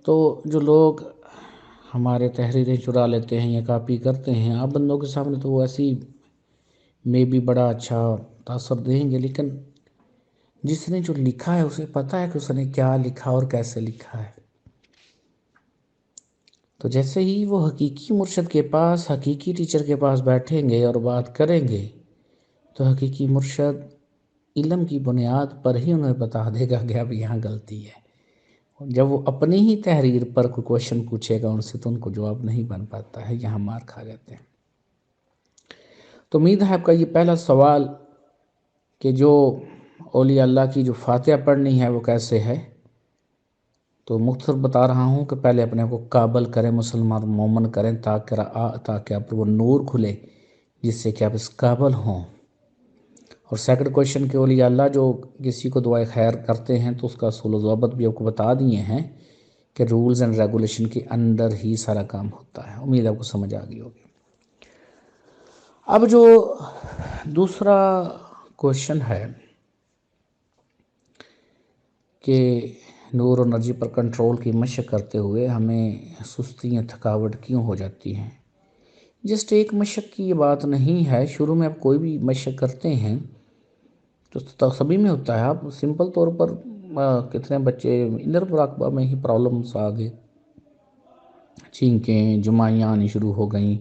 تو جو لوگ ہمارے تحریریں چرا لیتے ہیں یا کاپی کرتے ہیں، آپ بندوں کے سامنے تو وہ ایسی میں بھی بڑا اچھا تاثر دیں گے، لیکن جس نے جو لکھا ہے اسے پتہ ہے کہ اس نے کیا لکھا اور کیسے لکھا ہے۔ تو جیسے ہی وہ حقیقی مرشد کے پاس، حقیقی ٹیچر کے پاس بیٹھیں گے اور بات کریں گے، تو حقیقی مرشد علم کی بنیاد پر ہی انہیں بتا دے گا کہ اب یہاں غلطی ہے۔ جب وہ اپنی ہی تحریر پر کوئی کوشچن پوچھے گا ان سے تو ان کو جواب نہیں بن پاتا ہے، یہاں مار کھا جاتے ہیں۔ تو امید ہے آپ کا یہ پہلا سوال کہ جو اولیاء اللہ کی جو فاتحہ پڑھنی ہے وہ کیسے ہے، تو مختصر بتا رہا ہوں کہ پہلے اپنے کو قابل کریں، مسلمان مومن کریں، تاکہ آپ پر وہ نور کھلے جس سے کہ آپ اس قابل ہوں۔ اور سیکنڈ کویشچن کہ اولیاء اللہ جو کسی کو دعائے خیر کرتے ہیں تو اس کا اصول و ضوابط بھی آپ کو بتا دیے ہیں کہ رولز اینڈ ریگولیشن کے اندر ہی سارا کام ہوتا ہے۔ امید آپ کو سمجھ آ گئی ہوگی۔ اب جو دوسرا کویشچن ہے کہ نور و انرجی پر کنٹرول کی مشق کرتے ہوئے ہمیں سستی یا تھکاوٹ کیوں ہو جاتی ہے؟ جسٹ ایک مشق کی یہ بات نہیں ہے، شروع میں آپ کوئی بھی مشق کرتے ہیں تو سبھی میں ہوتا ہے۔ آپ سمپل طور پر کتنے بچے انر مراقبہ میں ہی پرابلمس آ گئے، چھینکیں جمائیاں آنی شروع ہو گئیں،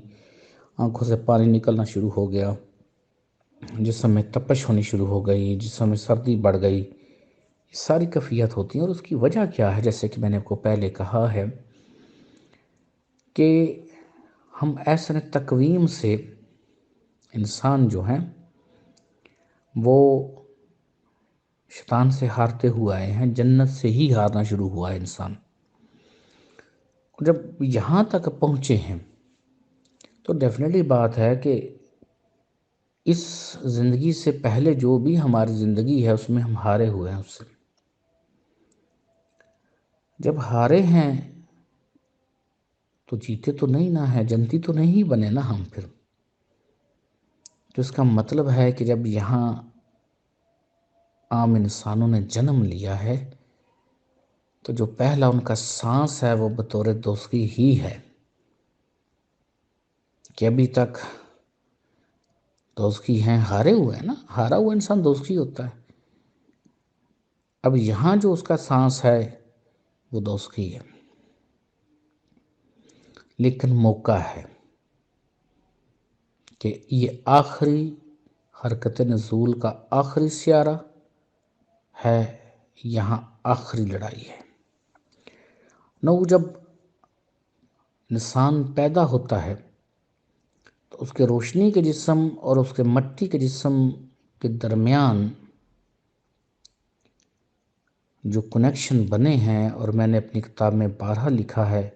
آنکھوں سے پانی نکلنا شروع ہو گیا، جسم میں تپش ہونی شروع ہو گئی، جسم میں سردی بڑھ گئی، یہ ساری کیفیت ہوتی ہیں۔ اور اس کی وجہ کیا ہے؟ جیسے کہ میں نے آپ کو پہلے کہا ہے کہ ہم ایسے تقویم سے انسان جو ہیں وہ شیطان سے ہارتے ہوئے آئے ہیں، جنت سے ہی ہارنا شروع ہوا ہے انسان۔ جب یہاں تک پہنچے ہیں تو ڈیفینیٹلی بات ہے کہ اس زندگی سے پہلے جو بھی ہماری زندگی ہے اس میں ہم ہارے ہوئے ہیں اس سے۔ جب ہارے ہیں تو جیتے تو نہیں نہ ہے، جنتی تو نہیں بنے نا ہم پھر۔ تو اس کا مطلب ہے کہ جب یہاں عام انسانوں نے جنم لیا ہے تو جو پہلا ان کا سانس ہے وہ بطور دوزخی ہی ہے، کہ ابھی تک دوزخی ہیں، ہارے ہوئے ہیں نا، ہارا ہوا انسان دوزخی ہوتا ہے۔ اب یہاں جو اس کا سانس ہے وہ دوزخی ہے، لیکن موقع ہے کہ یہ آخری حرکت نزول کا آخری سیارہ ہے، یہاں آخری لڑائی ہے۔ نو جب انسان پیدا ہوتا ہے تو اس کے روشنی کے جسم اور اس کے مٹی کے جسم کے درمیان جو کنیکشن بنے ہیں، اور میں نے اپنی کتاب میں بارہا لکھا ہے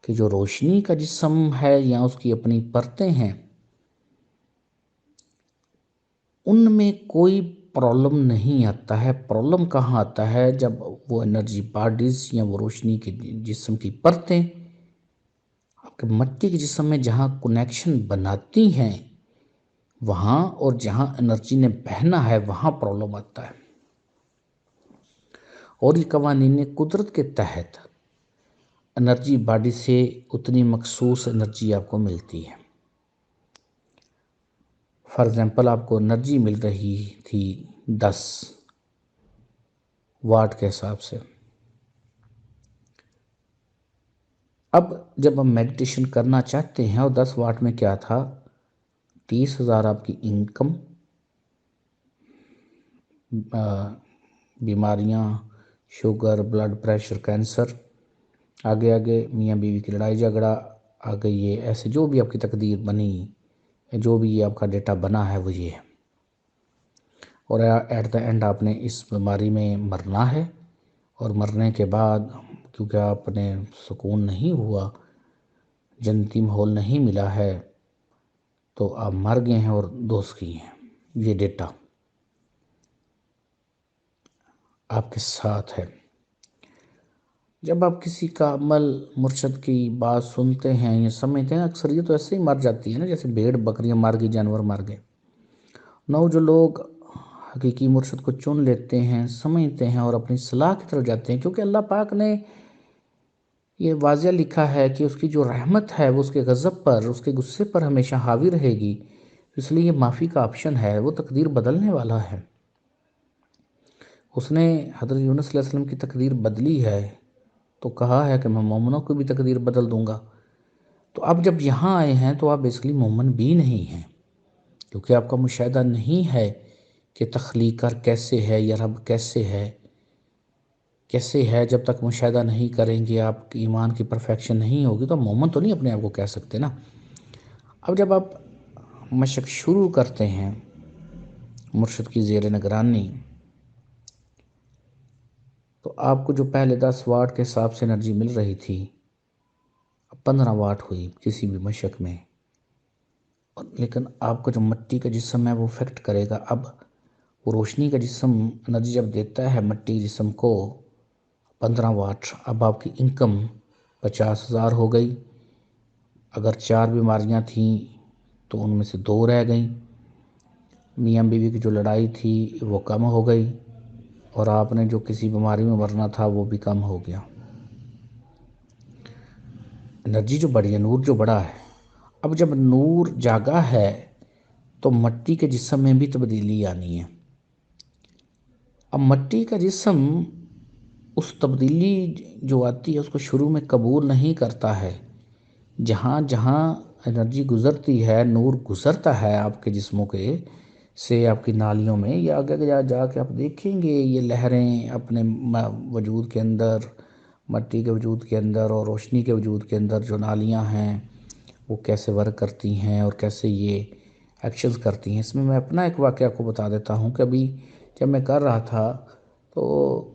کہ جو روشنی کا جسم ہے یا اس کی اپنی پرتیں ہیں، ان میں کوئی پرابلم نہیں آتا ہے۔ پرابلم کہاں آتا ہے؟ جب وہ انرجی باڈیز یا وہ روشنی کے جسم کی پرتیں آپ کے مٹی کے جسم میں جہاں کنیکشن بناتی ہیں وہاں، اور جہاں انرجی نے بہنا ہے وہاں پرابلم آتا ہے۔ اور یہ قوانین قدرت کے تحت انرجی باڈی سے اتنی مخصوص انرجی آپ کو ملتی ہے۔ فار ایگزامپل آپ کو انرجی مل رہی تھی 10 واٹ کے حساب سے، اب جب ہم میڈیٹیشن کرنا چاہتے ہیں اور 10 واٹ میں کیا تھا، 30,000 آپ کی انکم، بیماریاں، شوگر، بلڈ پریشر، کینسر، آگے آگے میاں بیوی کی لڑائی جھگڑا آگے، یہ ایسے جو بھی آپ کی تقدیر بنی، جو بھی یہ آپ کا ڈیٹا بنا ہے وہ یہ ہے۔ اور ایٹ دا اینڈ آپ نے اس بیماری میں مرنا ہے، اور مرنے کے بعد کیونکہ آپ نے سکون نہیں ہوا، جنتی ماحول نہیں ملا ہے، تو آپ مر گئے ہیں اور دوزخی ہیں۔ یہ ڈیٹا آپ کے ساتھ ہے۔ جب آپ کسی کا عمل مرشد کی بات سنتے ہیں یا سمجھتے ہیں، اکثر یہ تو ایسے ہی مر جاتی ہے نا، جیسے بھیڑ بکریاں مر گئی، جانور مر گئے۔ نو جو لوگ حقیقی مرشد کو چن لیتے ہیں، سمجھتے ہیں اور اپنی صلاح کی طرف جاتے ہیں، کیونکہ اللہ پاک نے یہ واضح لکھا ہے کہ اس کی جو رحمت ہے وہ اس کے غضب پر، اس کے غصے پر ہمیشہ حاوی رہے گی، اس لیے یہ معافی کا آپشن ہے، وہ تقدیر بدلنے والا ہے۔ اس نے حضرت یونس علیہ السلام کی تقدیر بدلی ہے، تو کہا ہے کہ میں مومنوں کو بھی تقدیر بدل دوں گا۔ تو اب جب یہاں آئے ہیں تو آپ بیسکلی مومن بھی نہیں ہیں، کیونکہ آپ کا مشاہدہ نہیں ہے کہ تخلیقر کیسے ہے یا رب کیسے ہے جب تک مشاہدہ نہیں کریں گے، آپ کی ایمان کی پرفیکشن نہیں ہوگی تو مومن تو نہیں اپنے آپ کو کہہ سکتے نا۔ اب جب آپ مشق شروع کرتے ہیں مرشد کی زیر نگرانی، تو آپ کو جو پہلے 10 واٹ کے حساب سے انرجی مل رہی تھی، اب 15 واٹ ہوئی کسی بھی مشق میں، لیکن آپ کا جو مٹی کا جسم ہے وہ افیکٹ کرے گا۔ اب وہ روشنی کا جسم انرجی جب دیتا ہے مٹی جسم کو 15 واٹ، اب آپ کی انکم 50,000 ہو گئی۔ اگر 4 بیماریاں تھیں تو ان میں سے 2 رہ گئیں، میاں بیوی کی جو لڑائی تھی وہ کم ہو گئی، اور آپ نے جو کسی بیماری میں مرنا تھا وہ بھی کم ہو گیا۔ انرجی جو بڑی ہے، نور جو بڑا ہے۔ اب جب نور جاگا ہے تو مٹی کے جسم میں بھی تبدیلی آنی ہے۔ اب مٹی کا جسم اس تبدیلی جو آتی ہے اس کو شروع میں قبول نہیں کرتا ہے۔ جہاں جہاں انرجی گزرتی ہے، نور گزرتا ہے آپ کے جسموں کے سے آپ کی نالیوں میں، یا آگے جا کے آپ دیکھیں گے یہ لہریں اپنے وجود کے اندر، مٹی کے وجود کے اندر اور روشنی کے وجود کے اندر جو نالیاں ہیں وہ کیسے ورک کرتی ہیں اور کیسے یہ ایکشنز کرتی ہیں۔ اس میں اپنا ایک واقعہ کو بتا دیتا ہوں کہ ابھی جب میں کر رہا تھا تو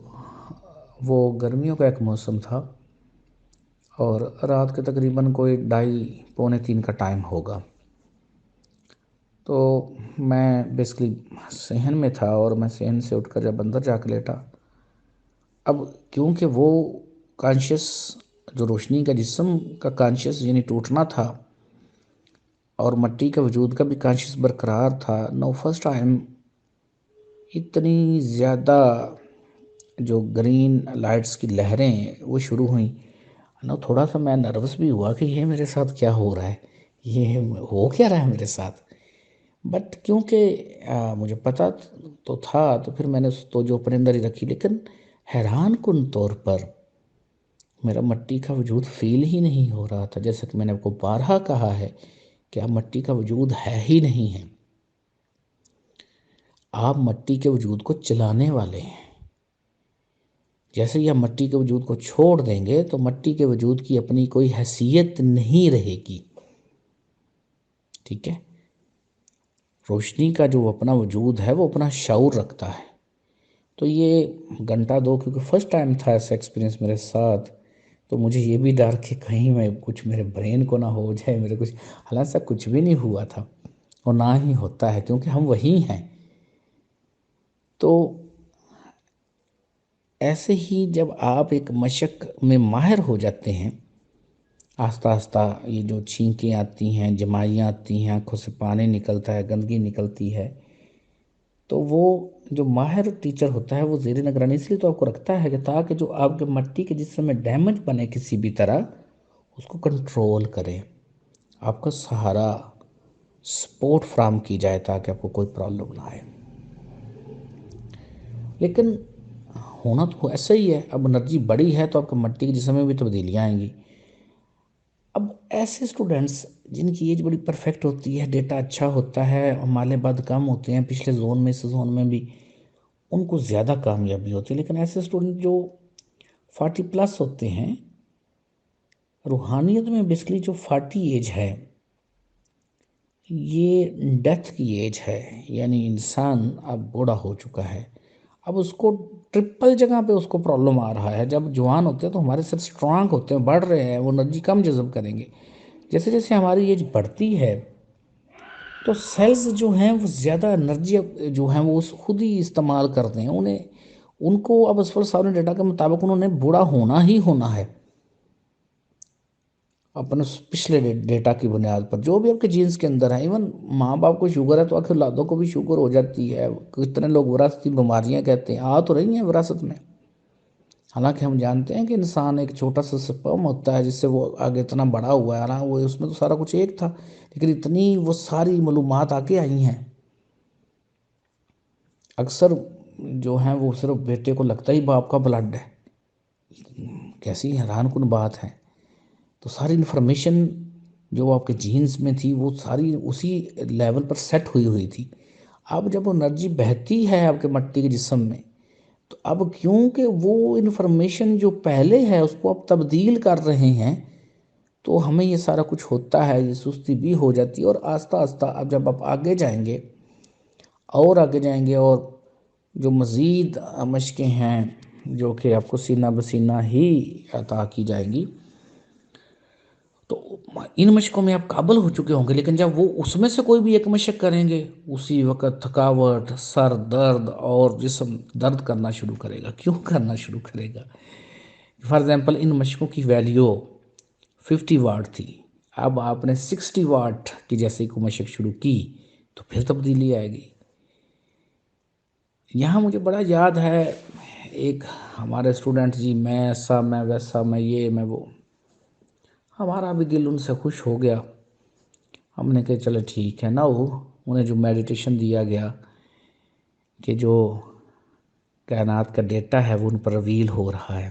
وہ گرمیوں کا ایک موسم تھا، اور رات کے تقریباً کوئی 2:30 پونے 3 کا ٹائم ہوگا۔ تو میں بیسکلی صحن میں تھا، اور میں صحن سے اٹھ کر جب اندر جا کے لیٹا، اب کیونکہ وہ کانشیس جو روشنی کا جسم کا کانشیس یعنی ٹوٹنا تھا، اور مٹی کا وجود کا بھی کانشیس برقرار تھا، فرسٹ ٹائم اتنی زیادہ جو گرین لائٹس کی لہریں وہ شروع ہوئیں، تھوڑا سا میں نروس بھی ہوا کہ یہ میرے ساتھ کیا ہو رہا ہے، یہ ہو کیا رہا ہے میرے ساتھ۔ بٹ کیونکہ مجھے پتہ تو تھا، تو پھر میں نے اس توجہ اپنے اندر ہی رکھی، لیکن حیران کن طور پر میرا مٹی کا وجود فیل ہی نہیں ہو رہا تھا، جیسا کہ میں نے آپ کو بارہا کہا ہے کہ اب مٹی کا وجود ہے ہی نہیں ہے، آپ مٹی کے وجود کو چلانے والے ہیں۔ جیسے ہی آپ مٹی کے وجود کو چھوڑ دیں گے تو مٹی کے وجود کی اپنی کوئی حیثیت نہیں رہے گی، ٹھیک ہے؟ روشنی کا جو اپنا وجود ہے وہ اپنا شعور رکھتا ہے۔ تو یہ گھنٹہ 2 کیونکہ فرسٹ ٹائم تھا ایسا ایکسپیرینس میرے ساتھ، تو مجھے یہ بھی ڈر کہ کہیں میں کچھ میرے برین کو نہ ہو جائے، میرے کچھ، حالانکہ کچھ بھی نہیں ہوا تھا اور نہ ہی ہوتا ہے، کیونکہ ہم وہی ہیں۔ تو ایسے ہی جب آپ ایک مشق میں ماہر ہو جاتے ہیں، آہستہ آہستہ یہ جو چھینکیں آتی ہیں، جمائیاں آتی ہیں، آنکھوں سے پانی نکلتا ہے، گندگی نکلتی ہے، تو وہ جو ماہر ٹیچر ہوتا ہے وہ زیر نگرانی اس لیے تو آپ کو رکھتا ہے کہ تاکہ جو آپ کے مٹی کے جسم میں ڈیمیج بنے کسی بھی طرح اس کو کنٹرول کرے، آپ کا سہارا سپورٹ فراہم کی جائے تاکہ آپ کو کوئی پرابلم نہ آئے۔ لیکن ہونا تو ایسا ہی ہے، اب انرجی بڑی ہے تو آپ کے مٹی کے جسم میں بھی تبدیلیاں آئیں گی۔ اب ایسے اسٹوڈنٹس جن کی ایج بڑی پرفیکٹ ہوتی ہے، ڈیٹا اچھا ہوتا ہے، مالے بعد کم ہوتے ہیں پچھلے زون میں اس زون میں بھی، ان کو زیادہ کامیابی ہوتی ہے۔ لیکن ایسے اسٹوڈنٹ جو 40 پلس ہوتے ہیں، روحانیت میں بیسکلی جو 40 ایج ہے یہ ڈیتھ کی ایج ہے، یعنی انسان اب بوڑھا ہو چکا ہے، اب اس کو ٹرپل جگہ پہ اس کو پرابلم آ رہا ہے۔ جب جوان ہوتے ہیں تو ہمارے سیل سٹرانگ ہوتے ہیں، بڑھ رہے ہیں، وہ انرجی کم جذب کریں گے۔ جیسے جیسے ہماری ایج بڑھتی ہے تو سیلز جو ہیں وہ زیادہ انرجی جو ہیں وہ خود ہی استعمال کرتے ہیں، ان کو اب اسفل صاحب نے ڈیٹا کے مطابق انہوں نے بوڑھا ہونا ہی ہونا ہے، اپنے پچھلے ڈیٹا کی بنیاد پر جو بھی آپ کے جینز کے اندر ہے۔ ایون ماں باپ کو شوگر ہے تو آخر اولادوں کو بھی شوگر ہو جاتی ہے، کتنے لوگ وراثتی بیماریاں کہتے ہیں، آ تو رہی ہیں وراثت میں۔ حالانکہ ہم جانتے ہیں کہ انسان ایک چھوٹا سا سپرم ہوتا ہے جس سے وہ آگے اتنا بڑا ہوا ہے، حالانکہ وہ اس میں تو سارا کچھ ایک تھا، لیکن اتنی وہ ساری معلومات آگے آئی ہیں۔ اکثر جو ہیں وہ صرف بیٹے کو لگتا ہی باپ کا بلڈ ہے، کیسی حیران کن بات ہے۔ تو ساری انفارمیشن جو آپ کے جینز میں تھی وہ ساری اسی لیول پر سیٹ ہوئی ہوئی تھی۔ اب جب انرجی بہتی ہے آپ کے مٹی کے جسم میں، تو اب کیونکہ وہ انفارمیشن جو پہلے ہے اس کو آپ تبدیل کر رہے ہیں، تو ہمیں یہ سارا کچھ ہوتا ہے، یہ سستی بھی ہو جاتی ہے، اور آہستہ آہستہ اب جب آپ آگے جائیں گے اور آگے جائیں گے اور جو مزید مشقیں ہیں جو کہ آپ کو سینہ بسینہ ہی عطا کی جائیں گی، تو ان مشقوں میں آپ قابل ہو چکے ہوں گے، لیکن جب وہ اس میں سے کوئی بھی ایک مشق کریں گے، اسی وقت تھکاوٹ، سر درد اور جسم درد کرنا شروع کرے گا۔ کیوں کرنا شروع کرے گا؟ فار ایگزامپل ان مشقوں کی ویلیو 50 واٹ تھی، اب آپ نے 60 واٹ کی جیسے کوئی مشق شروع کی تو پھر تبدیلی آئے گی۔ یہاں مجھے بڑا یاد ہے ایک ہمارے اسٹوڈنٹ، جی میں ایسا میں ویسا میں یہ میں وہ، ہمارا بھی دل ان سے خوش ہو گیا۔ ہم نے کہا چلے ٹھیک ہے نا، وہ انہیں جو میڈیٹیشن دیا گیا کہ جو کائنات کا ڈیٹا ہے وہ ان پر ریویل ہو رہا ہے،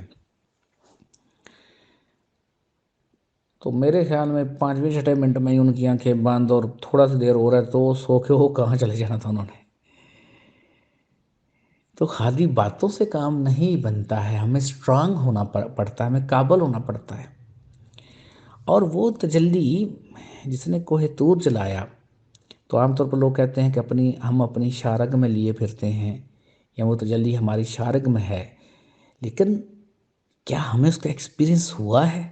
تو میرے خیال میں 5ویں 6 منٹ میں ہی ان کی آنکھیں بند، اور تھوڑا سا دیر ہو رہا ہے تو سو کے وہ کہاں چلے جانا تھا انہوں نے۔ تو خالی باتوں سے کام نہیں بنتا ہے، ہمیں اسٹرانگ ہونا پڑتا ہے، ہمیں قابل ہونا پڑتا ہے۔ اور وہ تجلی جس نے کوہ طور جلایا، تو عام طور پر لوگ کہتے ہیں کہ ہم اپنی شارگ میں لیے پھرتے ہیں، یا وہ تجلی ہماری شارگ میں ہے، لیکن کیا ہمیں اس کا ایکسپیرینس ہوا ہے؟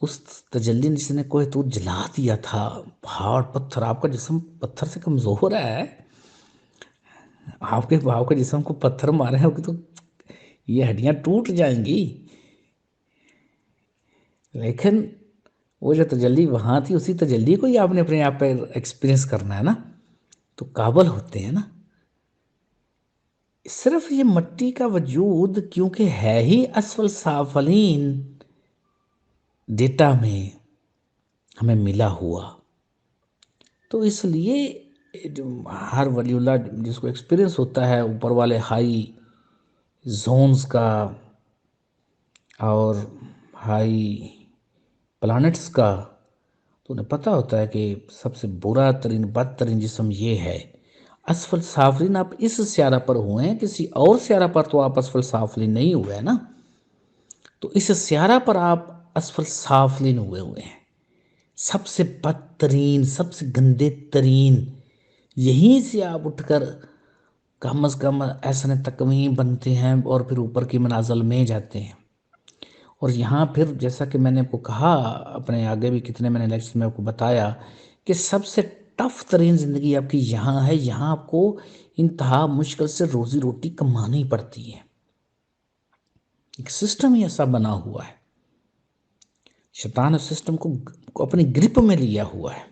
اس تجلی جس نے کوہ طور جلا دیا تھا، پہاڑ پتھر، آپ کا جسم پتھر سے کمزور ہے، آپ کے جسم کو پتھر مارے ہیں تو یہ ہڈیاں ٹوٹ جائیں گی، لیکن وہ جو تجلی وہاں تھی اسی تجلی کو ہی آپ نے اپنے آپ پہ ایکسپیرینس کرنا ہے نا، تو قابل ہوتے ہیں نا۔ صرف یہ مٹی کا وجود کیونکہ ہے ہی اسفل سافلین ڈیٹا میں ہمیں ملا ہوا، تو اس لیے جو ہر ولی اللہ جس کو ایکسپیرینس ہوتا ہے اوپر والے ہائی زونز کا اور ہائی پلانٹس کا، تو انہیں پتہ ہوتا ہے کہ سب سے برا ترین بدترین جسم یہ ہے اسفل سافلین۔ آپ اس سیارہ پر ہوئے ہیں، کسی اور سیارہ پر تو آپ اسفل سافلین نہیں ہوئے ہیں نا، تو اس سیارہ پر آپ اسفل سافلین ہوئے ہیں، سب سے بدترین، سب سے گندے ترین۔ یہیں سے آپ اٹھ کر کم از کم احسن تکوین بنتے ہیں اور پھر اوپر کی منازل میں جاتے ہیں۔ اور یہاں پھر جیسا کہ میں نے آپ کو کہا، اپنے آگے بھی کتنے میں نے لیکچر میں آپ کو بتایا کہ سب سے ٹف ترین زندگی آپ کی یہاں ہے، یہاں آپ کو انتہا مشکل سے روزی روٹی کمانی پڑتی ہے، ایک سسٹم ہی ایسا بنا ہوا ہے، شیطان اس سسٹم کو اپنی گرپ میں لیا ہوا ہے،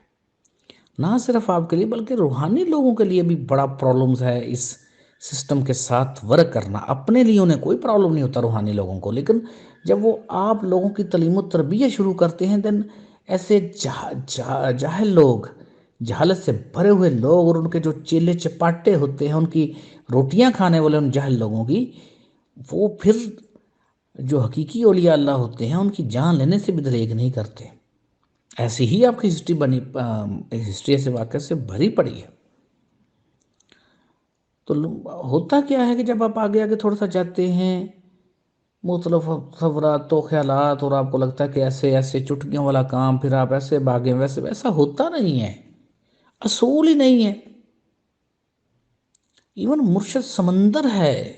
نہ صرف آپ کے لیے بلکہ روحانی لوگوں کے لیے بھی بڑا پرابلمز ہے اس سسٹم کے ساتھ ورک کرنا۔ اپنے لیے انہیں کوئی پرابلم نہیں ہوتا روحانی لوگوں کو، لیکن جب وہ آپ لوگوں کی تعلیم و تربیت شروع کرتے ہیں، دن ایسے جاہل لوگ، جہالت سے بھرے ہوئے لوگ، اور ان کے جو چیلے چپاٹے ہوتے ہیں ان کی روٹیاں کھانے والے ان جاہل لوگوں کی، وہ پھر جو حقیقی اولیاء اللہ ہوتے ہیں ان کی جان لینے سے بھی دریغ نہیں کرتے۔ ایسی ہی آپ کی ہسٹری ایسے واقعہ سے بھری پڑی ہے۔ تو ہوتا کیا ہے کہ جب آپ آگے تھوڑا سا جاتے ہیں، مختلف تصورات و خیالات، اور آپ کو لگتا ہے کہ ایسے ایسے چٹکیوں والا کام، پھر آپ ایسے بھاگیں ویسے، ویسا ہوتا نہیں ہے، اصول ہی نہیں ہے۔ ایون مرشد سمندر ہے،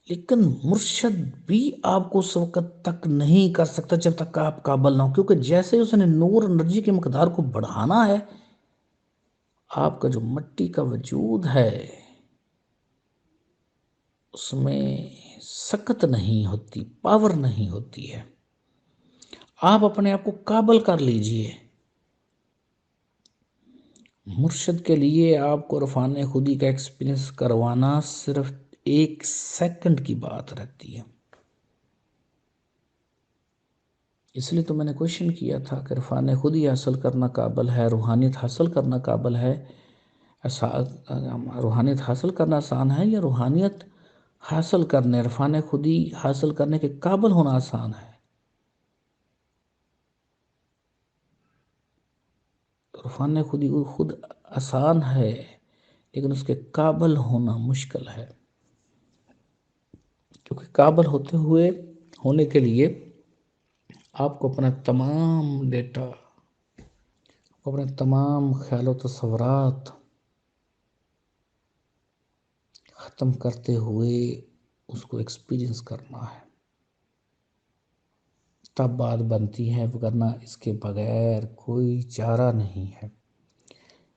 لیکن مرشد بھی آپ کو اس وقت تک نہیں کر سکتا جب تک آپ قابل نہ ہو، کیونکہ جیسے اس نے نور انرجی کی مقدار کو بڑھانا ہے، آپ کا جو مٹی کا وجود ہے اس میں سکت نہیں ہوتی، پاور نہیں ہوتی ہے۔ آپ اپنے آپ کو قابل کر لیجئے۔ مرشد کے لیے آپ کو عرفان خودی کا ایکسپیرینس کروانا صرف ایک سیکنڈ کی بات رہتی ہے۔ اس لیے تو میں نے کوشچن کیا تھا کہ عرفان خودی حاصل کرنا قابل ہے، روحانیت حاصل کرنا قابل ہے، روحانیت حاصل کرنا آسان ہے یا روحانیت حاصل کرنے، عرفان خودی حاصل کرنے کے قابل ہونا آسان ہے؟ عرفان خودی خود آسان ہے لیکن اس کے قابل ہونا مشکل ہے، کیونکہ قابل ہونے کے لیے آپ کو اپنا تمام ڈیٹا، اپنے تمام خیال و تصورات ختم کرتے ہوئے اس کو ایکسپیرینس کرنا ہے، تب بات بنتی ہے، ورنہ اس کے بغیر کوئی چارہ نہیں ہے۔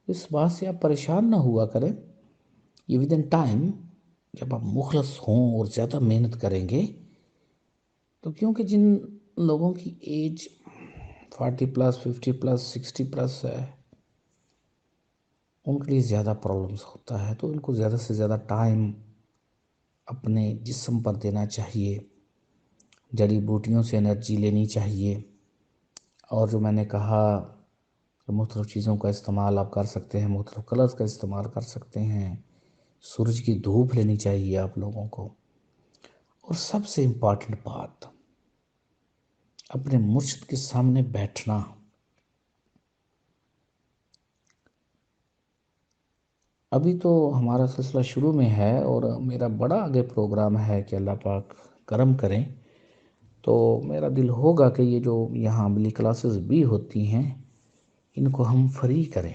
اس بات سے آپ پریشان نہ ہوا کریں، یہ ودن ٹائم جب آپ مخلص ہوں اور زیادہ محنت کریں گے تو، کیونکہ جن لوگوں کی ایج 40+، 50+، 60+ ہے، ان کے لیے زیادہ پرابلمز ہوتا ہے، تو ان کو زیادہ سے زیادہ ٹائم اپنے جسم پر دینا چاہیے، جڑی بوٹیوں سے انرجی لینی چاہیے، اور جو میں نے کہا کہ مختلف چیزوں کا استعمال آپ کر سکتے ہیں، مختلف کلرز کا استعمال کر سکتے ہیں، سورج کی دھوپ لینی چاہیے آپ لوگوں کو، اور سب سے امپورٹنٹ بات، اپنے مرشد کے سامنے بیٹھنا۔ ابھی تو ہمارا سلسلہ شروع میں ہے اور میرا بڑا آگے پروگرام ہے کہ اللہ پاک کرم کریں تو میرا دل ہوگا کہ یہ جو یہاں عملی کلاسز بھی ہوتی ہیں ان کو ہم فری کریں،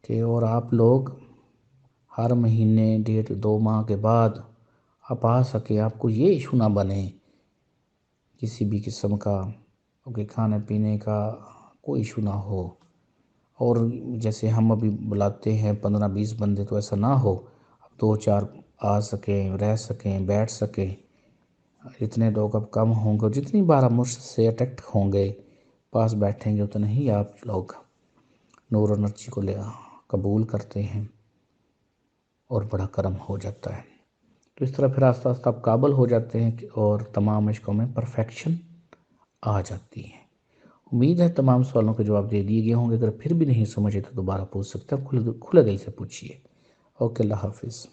کہ اور آپ لوگ ہر مہینے 1.5-2 ماہ کے بعد آپ آ سکے، آپ کو یہ ایشو نہ بنے کسی بھی قسم کا کہ کھانے پینے کا کوئی ایشو نہ ہو، اور جیسے ہم ابھی بلاتے ہیں 15-20 بندے، تو ایسا نہ ہو، اب 2-4 آ سکیں، رہ سکیں، بیٹھ سکیں، اتنے لوگ اب کم ہوں گے، جتنی بار آپ مجھ سے اٹیکٹ ہوں گے، پاس بیٹھیں گے، اتنا ہی آپ لوگ نور و انرجی کو قبول کرتے ہیں اور بڑا کرم ہو جاتا ہے، تو اس طرح پھر آستہ آستہ آپ قابل ہو جاتے ہیں اور تمام عشقوں میں پرفیکشن آ جاتی ہے۔ امید ہے تمام سوالوں کے جواب دے دیے گئے ہوں گے، اگر پھر بھی نہیں سمجھے تو دوبارہ پوچھ سکتے ہیں، کھلے دل سے پوچھیے۔ اوکے، اللہ حافظ۔